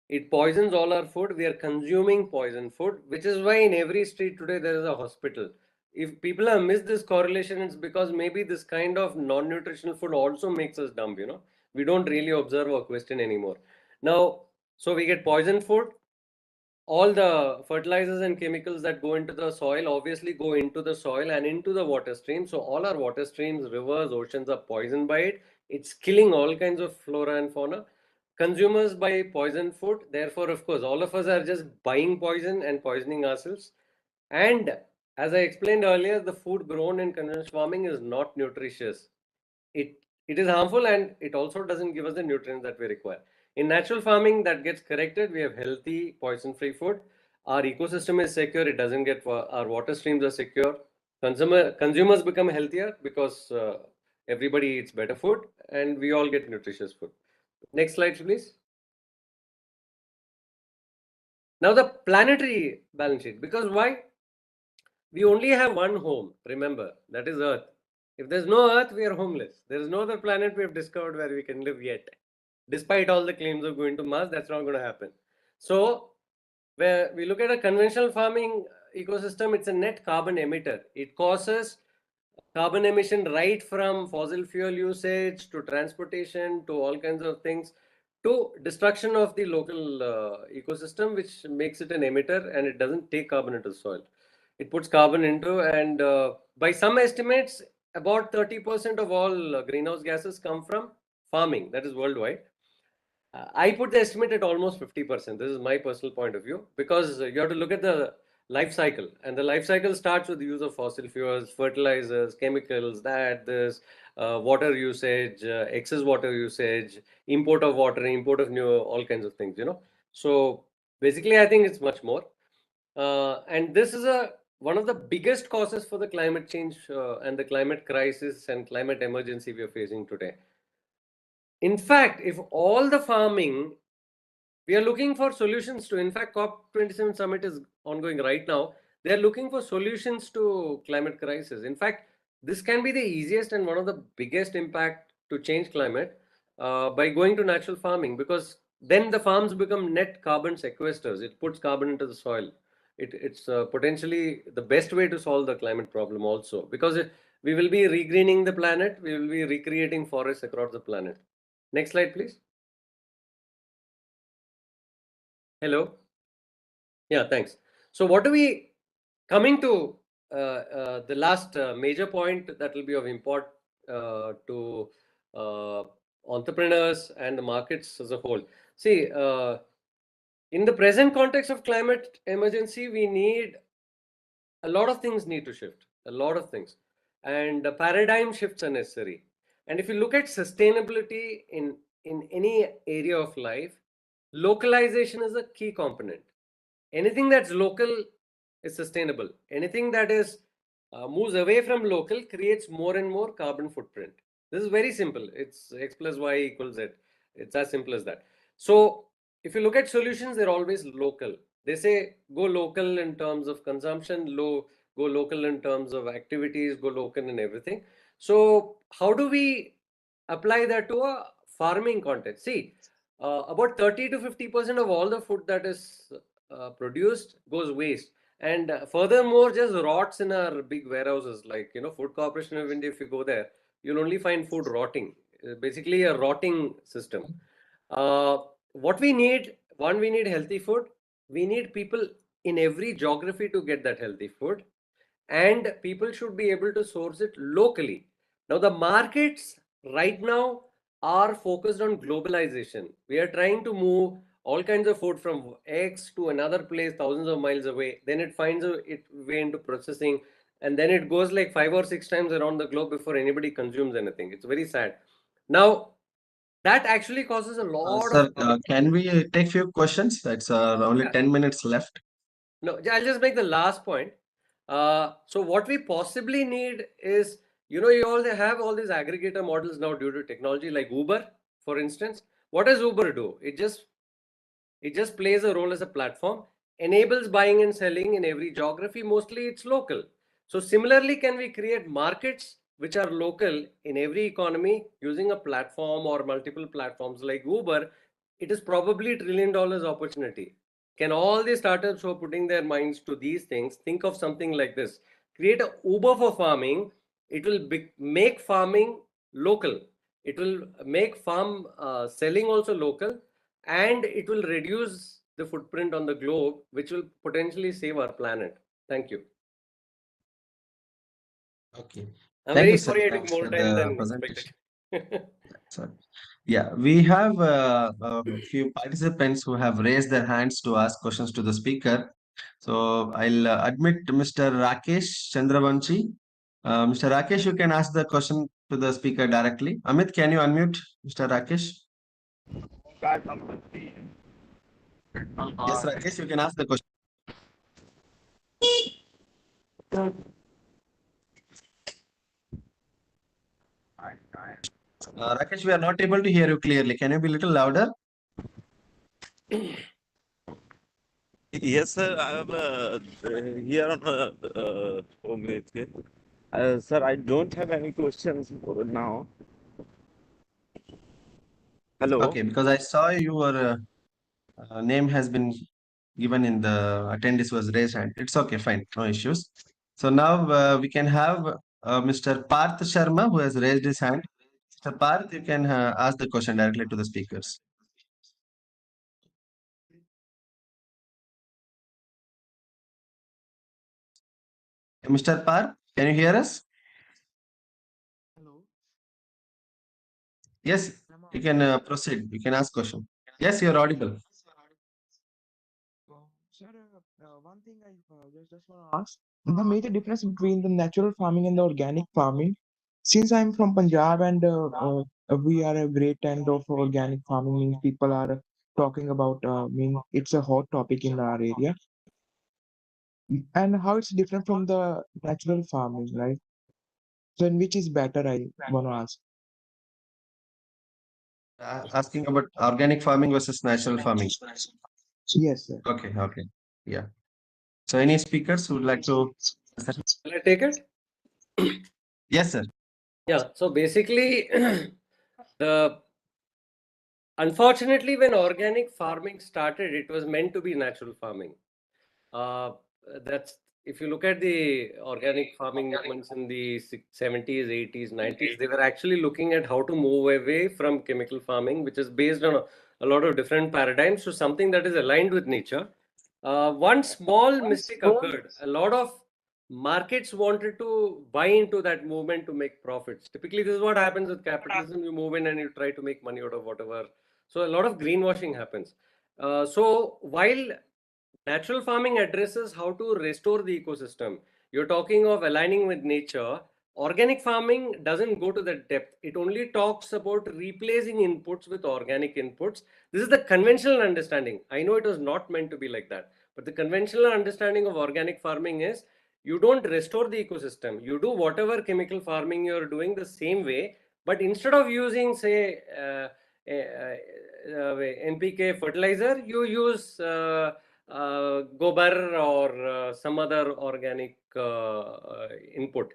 Speaker 4: It poisons all our food. We are consuming poison food, which is why in every street today there is a hospital. If people have missed this correlation, it's because maybe this kind of non-nutritional food also makes us dumb. We don't really observe or question anymore. Now, so we get poison food. All the fertilizers and chemicals that go into the soil obviously go into the soil and into the water stream. So all our water streams, rivers, oceans are poisoned by it. It's killing all kinds of flora and fauna. Consumers buy poison food. Therefore, of course, all of us are just buying poison and poisoning ourselves. And as I explained earlier, the food grown in conventional farming is not nutritious. It is harmful, and it also doesn't give us the nutrients that we require. In natural farming, that gets corrected. We have healthy, poison-free food. Our ecosystem is secure. It doesn't get, our water streams are secure. Consumers become healthier because everybody eats better food, and we all get nutritious food. Next slide, please. Now the planetary balance sheet. Because why? We only have one home. Remember, that is Earth. If there's no Earth, we are homeless. There is no other planet we have discovered where we can live yet. Despite all the claims of going to Mars, that's not going to happen. So, where we look at a conventional farming ecosystem, it's a net carbon emitter. It causes carbon emission right from fossil fuel usage to transportation to all kinds of things to destruction of the local ecosystem, which makes it an emitter, and it doesn't take carbon into the soil. It puts carbon into, and by some estimates, about 30% of all greenhouse gases come from farming. That is worldwide. I put the estimate at almost 50%. This is my personal point of view, because you have to look at the life cycle, and the life cycle starts with the use of fossil fuels, fertilizers, chemicals, this water usage, excess water usage, import of water, import of all kinds of things. So basically, I think it's much more, and this is one of the biggest causes for the climate change and the climate crisis and climate emergency we are facing today. In fact, if all the farming, we are looking for solutions to, in fact, COP27 summit is ongoing right now. They are looking for solutions to climate crisis. In fact, this can be the easiest and one of the biggest impact to change climate by going to natural farming, because then the farms become net carbon sequesters. It puts carbon into the soil. It's potentially the best way to solve the climate problem also, because we will be regreening the planet. We will be recreating forests across the planet. Next slide, please. Hello. Yeah, thanks. So what do we, coming to the last major point that will be of import to entrepreneurs and the markets as a whole. See, in the present context of climate emergency, we need, a lot of things need to shift, a lot of things. And the paradigm shifts are necessary. And if you look at sustainability in any area of life, localization is a key component. Anything that's local is sustainable. Anything that is moves away from local creates more and more carbon footprint. This is very simple. It's X plus Y equals Z. It's as simple as that. So if you look at solutions, they're always local. They say go local in terms of consumption, go local in terms of activities, go local in everything. So how do we apply that to a farming context? See, about 30 to 50% of all the food that is produced goes waste. And furthermore, just rots in our big warehouses, like, Food Corporation of India, if you go there, you'll only find food rotting. Basically a rotting system. What we need, one, we need healthy food. We need people in every geography to get that healthy food. And people should be able to source it locally. Now, the markets right now are focused on globalization. We are trying to move all kinds of food from X to another place thousands of miles away. Then it finds its way into processing, and then it goes like 5 or 6 times around the globe before anybody consumes anything. It's very sad. Now, that actually causes a lot
Speaker 3: Sir,
Speaker 4: of
Speaker 3: can we take few questions? That's only 10 minutes left.
Speaker 4: No, I'll just make the last point. So what we possibly need is, you all have all these aggregator models now due to technology, like Uber, for instance. What does Uber do? It just plays a role as a platform, enables buying and selling in every geography. Mostly it's local. So similarly, can we create markets which are local in every economy using a platform or multiple platforms like Uber? It is probably $1 trillion opportunity. Can all the startups who are putting their minds to these things think of something like this? Create a Uber for farming. It will make farming local. It will make farm selling also local, and it will reduce the footprint on the globe, which will potentially save our planet. Thank you.
Speaker 3: Okay.
Speaker 4: I'm
Speaker 3: Thank
Speaker 4: very
Speaker 3: you, sir,
Speaker 4: sorry I took more
Speaker 3: for
Speaker 4: time
Speaker 3: the
Speaker 4: than
Speaker 3: presentation.
Speaker 4: expected.
Speaker 3: Sorry. Yeah, we have a few participants who have raised their hands to ask questions to the speaker. So I'll admit Mr. Rakesh Chandravanshi. Mr. Rakesh, you can ask the question to the speaker directly. Amit, can you unmute Mr. Rakesh? Yes, Rakesh, you can ask the question. Rakesh, we are not able to hear you clearly. Can you be a little louder?
Speaker 5: Yes, sir. I am here on home page. Sir, I don't have any questions for now. Hello.
Speaker 3: Okay, because I saw your name has been given in the attendees was raised hand. It's okay, fine, no issues. So now we can have Mr. Parth Sharma who has raised his hand. Mr. Parth, you can ask the question directly to the speakers. Mr. Parth, can you hear us?
Speaker 7: Hello.
Speaker 3: Yes, you can proceed. You can ask question. Yes, you're audible.
Speaker 7: Sir, one thing I just want to ask the major difference between the natural farming and the organic farming. Since I'm from Punjab and we are a great trend of organic farming, means people are talking about, mean it's a hot topic in our area. And how it's different from the natural farming, right? So, in which is better, I want to ask.
Speaker 3: Asking about organic farming versus natural farming.
Speaker 7: Yes, sir.
Speaker 3: Okay, okay. Yeah. So any speakers who would like to answer?
Speaker 4: Will I take it?
Speaker 3: Yes, sir.
Speaker 4: Yeah. So basically, unfortunately, when organic farming started, it was meant to be natural farming. That's if you look at the organic farming movements in the 70s, 80s, 90s, they were actually looking at how to move away from chemical farming, which is based on a lot of different paradigms, to something that is aligned with nature. One small mistake occurred. A lot of markets wanted to buy into that movement to make profits. Typically, this is what happens with capitalism. You move in and you try to make money out of whatever. So a lot of greenwashing happens. So while natural farming addresses how to restore the ecosystem, you're talking of aligning with nature. Organic farming doesn't go to that depth. It only talks about replacing inputs with organic inputs. This is the conventional understanding. I know it was not meant to be like that, but the conventional understanding of organic farming is you don't restore the ecosystem. You do whatever chemical farming you're doing the same way, but instead of using, say, NPK fertilizer, you use gobar or some other organic input,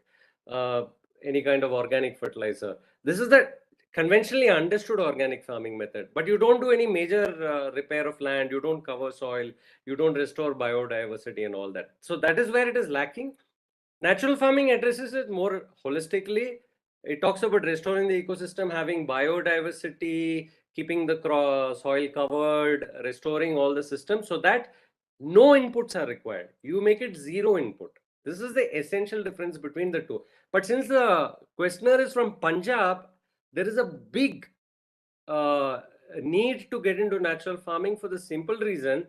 Speaker 4: any kind of organic fertilizer. This is the conventionally understood organic farming method, but you don't do any major repair of land, you don't cover soil, you don't restore biodiversity and all that. So that is where it is lacking. Natural farming addresses it more holistically. It talks about restoring the ecosystem, having biodiversity, keeping the soil covered, restoring all the systems so that no inputs are required. You make it zero input. This is the essential difference between the two. But since the questioner is from Punjab, there is a big need to get into natural farming for the simple reason.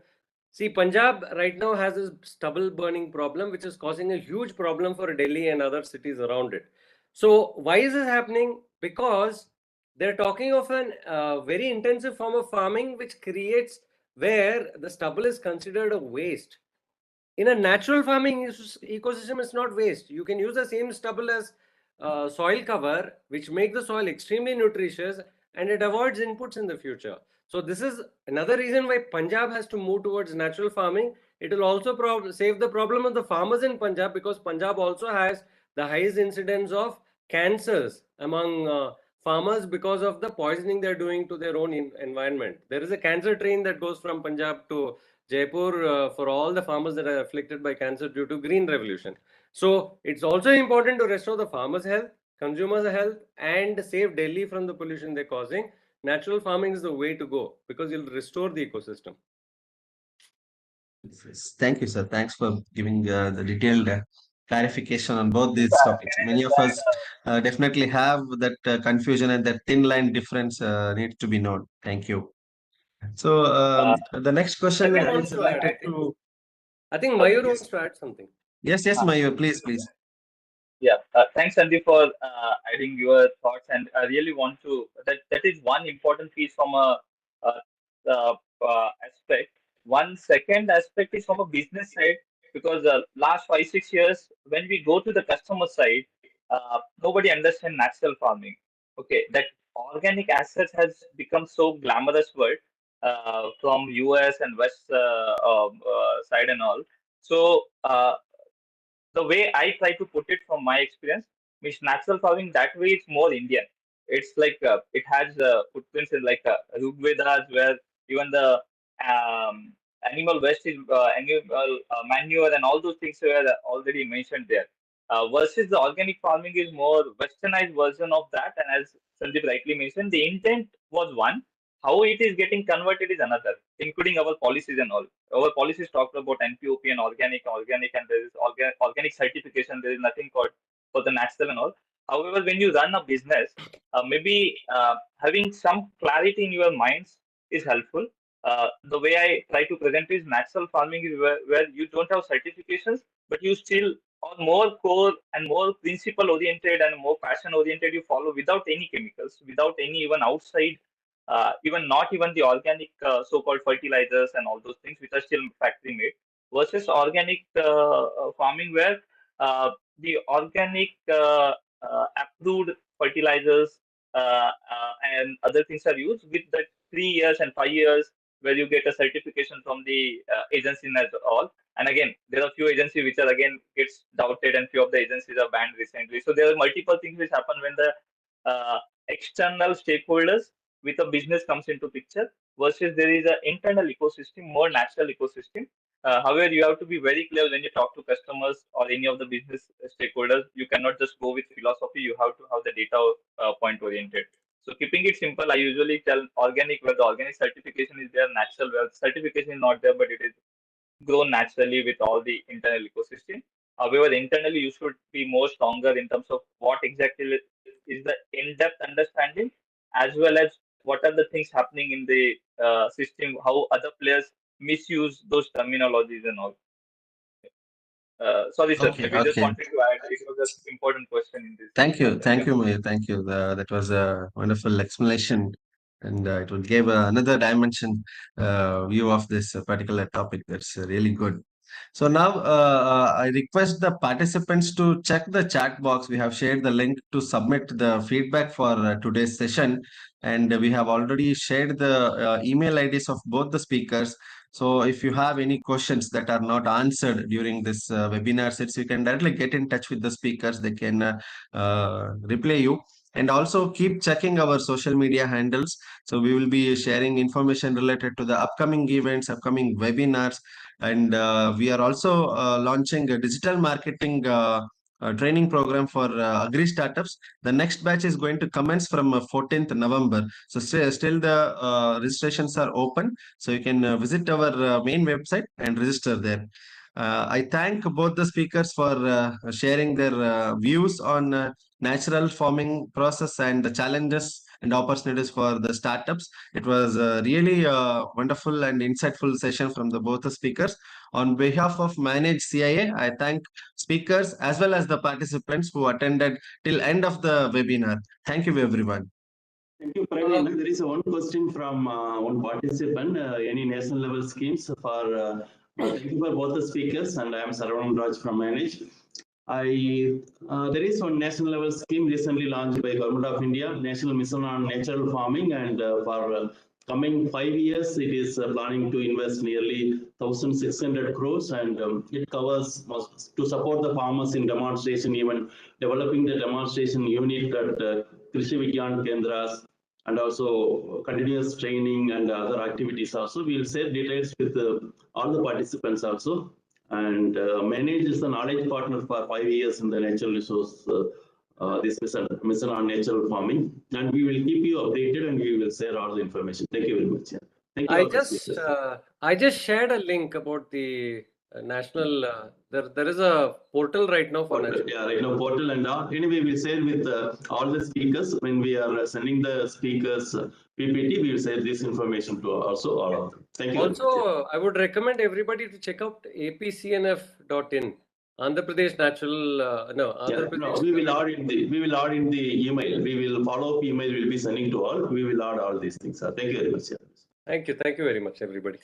Speaker 4: See, Punjab right now has this stubble burning problem, which is causing a huge problem for Delhi and other cities around it. So why is this happening? Because they're talking of an very intensive form of farming, which creates where the stubble is considered a waste. In a natural farming ecosystem, it's not waste. You can use the same stubble as soil cover, which make the soil extremely nutritious, and it avoids inputs in the future. So this is another reason why Punjab has to move towards natural farming. It will also save the problem of the farmers in Punjab, because Punjab also has the highest incidence of cancers among farmers because of the poisoning they're doing to their own environment. There is a cancer train that goes from Punjab to Jaipur for all the farmers that are afflicted by cancer due to green revolution. So it's also important to restore the farmers' health, consumers' health, and save Delhi from the pollution they're causing. Natural farming is the way to go because you'll restore the ecosystem.
Speaker 3: Thank you, sir. Thanks for giving the detailed clarification on both these topics. Many of us definitely have that confusion, and that thin line difference needs to be known. Thank you. So the next question
Speaker 4: Naveen wants
Speaker 3: is
Speaker 4: to add,
Speaker 3: related to.
Speaker 4: I think Mayur wants to add something.
Speaker 3: Yes, yes, Mayur, please, please.
Speaker 2: Yeah, thanks, Sandeep, for adding your thoughts. And I really want to that is one important piece from a, aspect. One second aspect is from a business side, because last 5 6 years when we go to the customer side, nobody understands natural farming. Okay, that organic assets has become so glamorous word from US and West side and all. So the way I try to put it from my experience, means natural farming that way it's more Indian. It's like it has footprints in like Vedas, where even the animal waste is animal manure and all those things were already mentioned there. Versus the organic farming is more westernized version of that, and as Sandeep rightly mentioned, the intent was one. How it is getting converted is another, including our policies and all. Our policies talked about NPOP and organic, and there is organic certification. There is nothing called for the natural and all. However, when you run a business, maybe having some clarity in your minds is helpful. The way I try to present is natural farming is where you don't have certifications, but you still are more core and more principle oriented and more passion oriented. You follow without any chemicals, without any even outside even not even the organic so-called fertilizers and all those things, which are still factory made, versus organic farming, where the organic approved fertilizers and other things are used with the 3 years and 5 years, where you get a certification from the agency and all. And again, there are few agencies which are again gets doubted, and few of the agencies are banned recently. So there are multiple things which happen when the external stakeholders with a business comes into picture, versus there is an internal ecosystem, more natural ecosystem. However, you have to be very clear when you talk to customers or any of the business stakeholders. You cannot just go with philosophy. You have to have the data point oriented. So keeping it simple, I usually tell organic where the organic certification is there, natural where certification is not there, but it is grown naturally with all the internal ecosystem. However, internally you should be more stronger in terms of what exactly is the in-depth understanding, as well as what are the things happening in the system, how other players misuse those terminologies and all. Sorry, sir.
Speaker 3: Okay,
Speaker 2: Maybe just
Speaker 3: okay.
Speaker 2: wanted to add. It was an important question in this.
Speaker 3: Thank you, Mayur. Thank you. That was a wonderful explanation, and it will give another dimension view of this particular topic. That's really good. So now I request the participants to check the chat box. We have shared the link to submit the feedback for today's session, and we have already shared the email IDs of both the speakers. So if you have any questions that are not answered during this webinar sets, you can directly get in touch with the speakers. They can reply you. And also keep checking our social media handles. So we will be sharing information related to the upcoming events, upcoming webinars, and we are also launching a digital marketing training program for Agri-Startups. The next batch is going to commence from 14th November. So still the registrations are open. So you can visit our main website and register there. I thank both the speakers for sharing their views on natural farming process and the challenges and opportunities for the startups. It was really a wonderful and insightful session from the both the speakers. On behalf of Manage CIA, I thank speakers as well as the participants who attended till end of the webinar. Thank you, everyone.
Speaker 8: Thank you, Praveen. There is one question from one participant. Any national level schemes for? Thank you for both the speakers, and I am Saravanan Raj from Manage. There is one national level scheme recently launched by Government of India, National Mission on Natural Farming, and for coming 5 years, it is planning to invest nearly 1,600 crores, and it covers to support the farmers in demonstration, even developing the demonstration unit at Krishi Vigyan Kendras, and also continuous training and other activities also. We will share details with all the participants also. And Manage is the knowledge partner for 5 years in the natural resource, this mission on natural farming. And we will keep you updated and we will share all the information. Thank you very much. Yeah. Thank you.
Speaker 4: I just shared a link about the national. There is a portal right now for
Speaker 8: portal, yeah, right now portal and all. Anyway, we'll share with all the speakers when we are sending the speakers PPT. We will share this information to also all of them. Thank you.
Speaker 4: Also, I would recommend everybody to check out apcnf.in. Andhra Pradesh Natural.
Speaker 8: We will add in the email. We will follow up email. We'll be sending to all. We will add all these things. Thank you very much.
Speaker 4: Thank you very much, everybody.